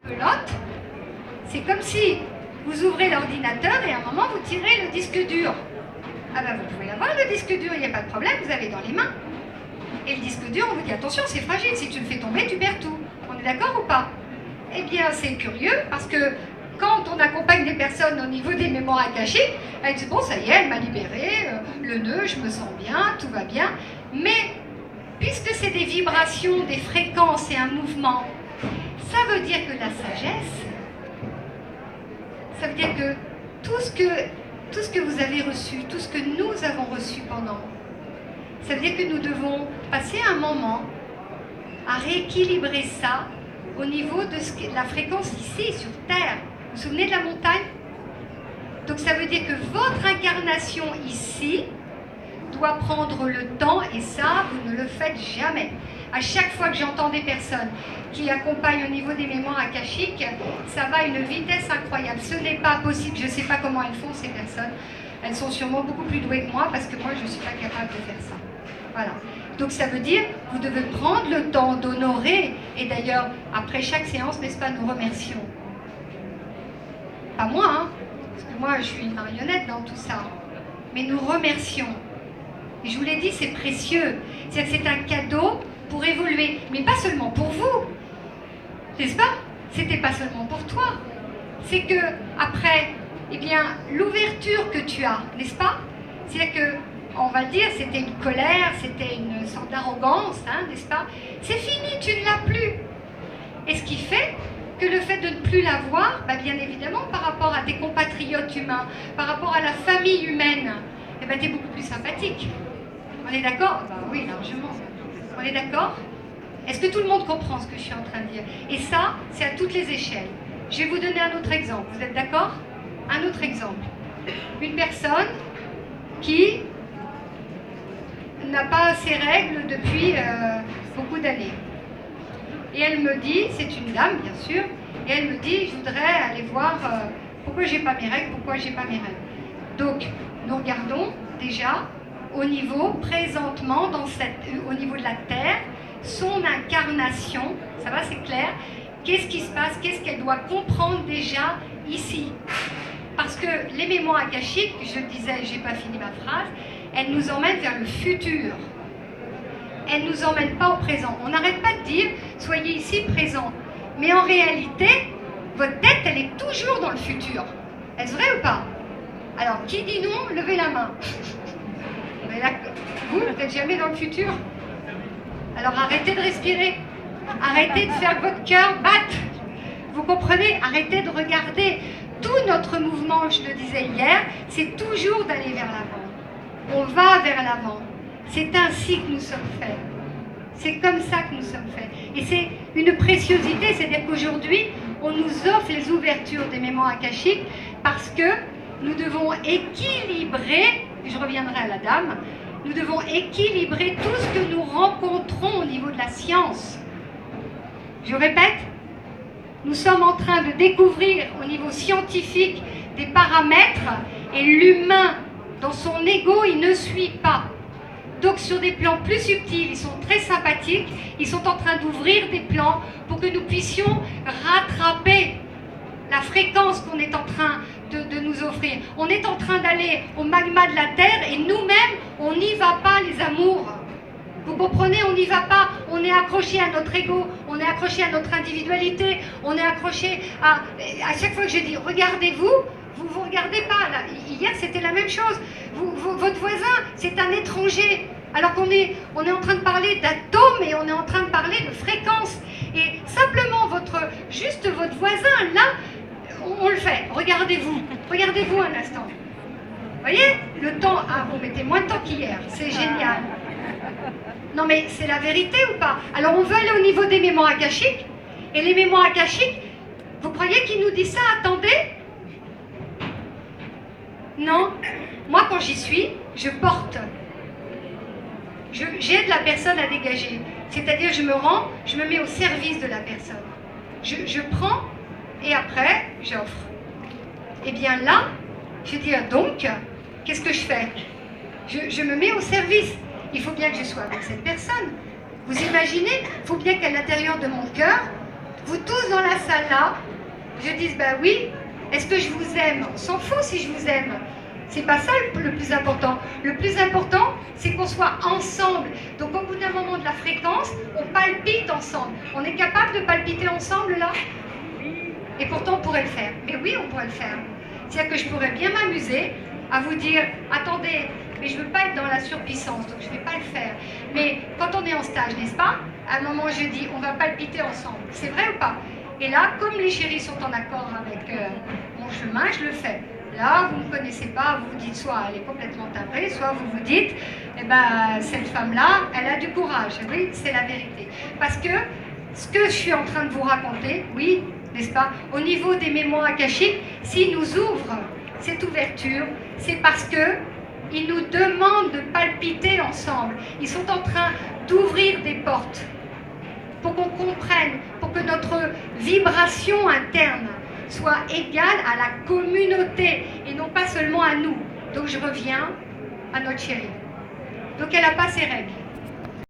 Pelote, c'est comme si vous ouvrez l'ordinateur et à un moment vous tirez le disque dur. Ah ben vous pouvez avoir le disque dur, il n'y a pas de problème, vous avez dans les mains. Et le disque dur, on vous dit attention, c'est fragile, si tu le fais tomber, tu perds tout. On est d'accord ou pas? Eh bien, c'est curieux parce que quand on accompagne des personnes au niveau des mémoires akashiques, elles disent bon, ça y est, elle m'a libéré, le nœud, je me sens bien, tout va bien. Mais puisque c'est des vibrations, des fréquences et un mouvement, ça veut dire que la sagesse, ça veut dire que tout ce que vous avez reçu, tout ce que nous avons reçu pendant, ça veut dire que nous devons passer un moment à rééquilibrer ça au niveau de la fréquence ici, sur Terre. Vous vous souvenez de la montagne? Donc ça veut dire que votre incarnation ici doit prendre le temps, et ça, vous ne le faites jamais. À chaque fois que j'entends des personnes qui accompagnent au niveau des mémoires akashiques, ça va à une vitesse incroyable. Ce n'est pas possible, je ne sais pas comment elles font ces personnes. Elles sont sûrement beaucoup plus douées que moi parce que moi, je ne suis pas capable de faire ça. Voilà. Donc ça veut dire que vous devez prendre le temps d'honorer, et d'ailleurs, après chaque séance, n'est-ce pas, nous remercions. Pas moi, hein, parce que moi, je suis une marionnette dans tout ça. Mais nous remercions. Et je vous l'ai dit, c'est précieux. C'est-à-dire que c'est un cadeau pour évoluer, mais pas seulement pour vous, n'est-ce pas? C'était pas seulement pour toi. C'est que après, eh bien, l'ouverture que tu as, n'est-ce pas? C'est-à-dire que, on va le dire, c'était une colère, c'était une sorte d'arrogance, hein, n'est-ce pas? C'est fini, tu ne l'as plus. Et ce qui fait que le fait de ne plus l'avoir, bah, bien évidemment, par rapport à tes compatriotes humains, par rapport à la famille humaine, eh ben, tu es beaucoup plus sympathique. On est d'accord? Bah oui, largement. On est d'accord? Est-ce que tout le monde comprend ce que je suis en train de dire? Et ça, c'est à toutes les échelles. Je vais vous donner un autre exemple. Vous êtes d'accord? Un autre exemple. Une personne qui n'a pas ses règles depuis beaucoup d'années. Et elle me dit, c'est une dame bien sûr, et elle me dit, je voudrais aller voir pourquoi j'ai pas mes règles, pourquoi j'ai pas mes règles. Donc, nous regardons déjà au niveau, présentement, au niveau de la Terre, son incarnation, ça va, c'est clair, qu'est-ce qui se passe, qu'est-ce qu'elle doit comprendre déjà ici. Parce que les mémoires akashiques, je le disais, j'ai pas fini ma phrase, elles nous emmènent vers le futur. Elles ne nous emmènent pas au présent. On n'arrête pas de dire, soyez ici présent. Mais en réalité, votre tête, elle est toujours dans le futur. Est-ce vrai ou pas? Alors, qui dit non, levez la main. Mais là, vous n'êtes jamais dans le futur. Alors arrêtez de respirer. Arrêtez de faire que votre cœur batte. Vous comprenez? Arrêtez de regarder. Tout notre mouvement, je le disais hier, c'est toujours d'aller vers l'avant. On va vers l'avant. C'est ainsi que nous sommes faits. C'est comme ça que nous sommes faits. Et c'est une préciosité, c'est-à-dire qu'aujourd'hui, on nous offre les ouvertures des mémoires akashiques parce que nous devons équilibrer, et je reviendrai à la dame, nous devons équilibrer tout ce que nous rencontrons au niveau de la science. Je répète, nous sommes en train de découvrir au niveau scientifique des paramètres et l'humain, dans son ego, il ne suit pas. Donc sur des plans plus subtils, ils sont très sympathiques, ils sont en train d'ouvrir des plans pour que nous puissions rattraper la fréquence qu'on est en train de nous offrir. On est en train d'aller au magma de la Terre et nous-mêmes, on n'y va pas les amours. Vous comprenez, on n'y va pas, on est accroché à notre ego, on est accroché à notre individualité, on est accroché à chaque fois que je dis regardez-vous, vous ne regardez pas. Là, hier, c'était la même chose. Votre voisin, c'est un étranger. Alors qu'on est en train de parler d'atomes et on est en train de parler de fréquences. Et simplement, juste votre voisin, là, on le fait. Regardez-vous. Regardez-vous un instant. Vous voyez, le temps, vous mettez moins de temps qu'hier. C'est génial. Non, mais c'est la vérité ou pas? Alors, on veut aller au niveau des mémoires akashiques. Et les mémoires akashiques, vous croyez qu'ils nous disent ça? Attendez. Non, moi quand j'y suis, je porte. J'aide la personne à dégager. C'est-à-dire je me mets au service de la personne. Je prends et après j'offre. Et bien là, je vais dire donc, qu'est-ce que je fais? Je me mets au service. Il faut bien que je sois avec cette personne. Vous imaginez? Il faut bien qu'à l'intérieur de mon cœur, vous tous dans la salle là, je dise, ben oui, est-ce que je vous aime? On s'en fout si je vous aime. C'est pas ça le plus important. Le plus important, c'est qu'on soit ensemble. Donc au bout d'un moment de la fréquence, on palpite ensemble. On est capable de palpiter ensemble là? Et pourtant on pourrait le faire. Mais oui, on pourrait le faire. C'est-à-dire que je pourrais bien m'amuser à vous dire, attendez, mais je ne veux pas être dans la surpuissance, donc je ne vais pas le faire. Mais quand on est en stage, n'est-ce pas? À un moment, je dis, on va palpiter ensemble. C'est vrai ou pas? Et là, comme les chéris sont en accord avec mon chemin, je le fais. Là, vous ne me connaissez pas, vous vous dites soit elle est complètement timbrée, soit vous vous dites, eh ben, cette femme-là, elle a du courage. Oui, c'est la vérité. Parce que ce que je suis en train de vous raconter, oui, n'est-ce pas, au niveau des mémoires akashiques, s'ils nous ouvrent cette ouverture, c'est parce que ils nous demandent de palpiter ensemble. Ils sont en train d'ouvrir des portes pour qu'on comprenne, pour que notre vibration interne soit égale à la communauté et non pas seulement à nous. Donc je reviens à notre chérie. Donc elle n'a pas ses règles.